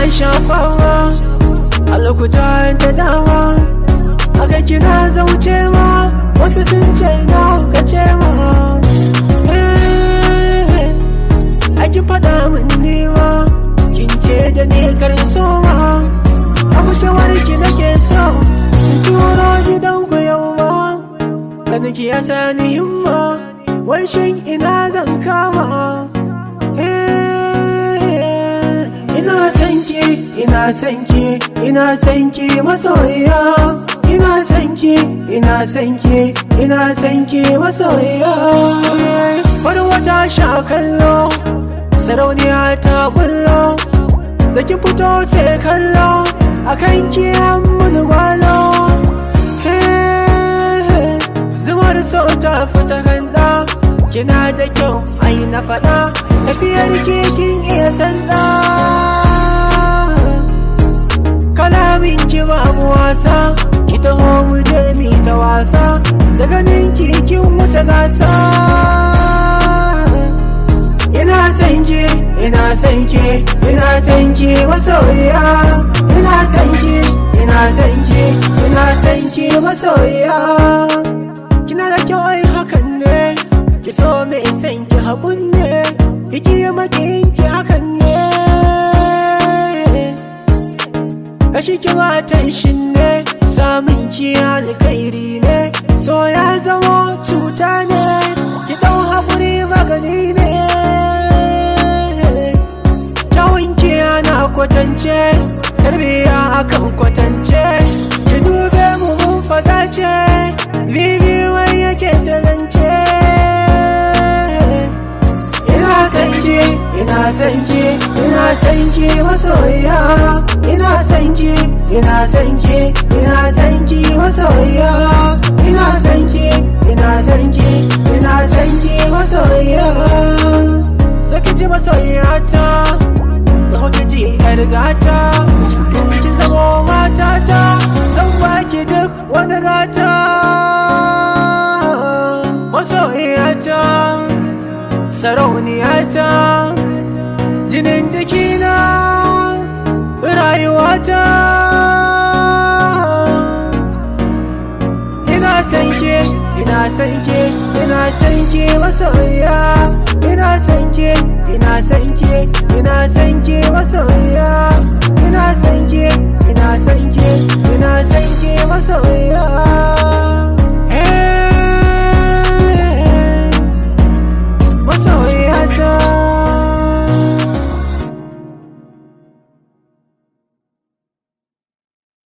shafawa a lokutan da dama. Haka kina zauce ma wasu sun ce na kace ma. Kin faɗa min nema kin ce da ni karin soma. Abu shawarki nake so in turo gidanku yau ma. Kada ki ya sani himma wai shin ina zan kama. Ina sanki, ina sanki, ina sanki masoyiya. Ina sanki, ina sanki, ina sanki masoyiya. Wani wata sha kallo sarauniya ta bullo, da ki fito sai kallo akan ki mun gwalo. Zumar so ta fita kanda, kina da kyau ai na faɗa, tafiyar kin iya sanda. Kalamin ki babu wasa, ki taho mu je mi ta wasa, da ganin ki kin wuce gasa. Ina sanki, ina sanki, ina sanki masoyiya. Ina sanki, ina sanki, ina sanki masoyiya. Kina da kyau ai hakan ne, ki so mai sanki haƙun ne, ki makin ki hakan ne. Gashi ki matan shi ne, samun ki alkhairi ne, so ya zama cuta ne, ki ɗau haƙuri magani ne. Kwatance tarbiya akan kwatance, ki dube mu mun fada ce, bibi wai yake talance. Ina sanki, ina sanki, ina sanki masoyiya. Ina sanki, ina sanki, ina sanki masoyiya. Ina sanki, ina sanki, ina sanki masoyiya. Saki ji masoyiyata, ki ji yar gata, ki zamo matata, zan baki duk wani gata. Masoyiyata, sarauniyata, jinin jikina, rayuwata. Ina sanki, ina sanki, ina sanki masoyiya.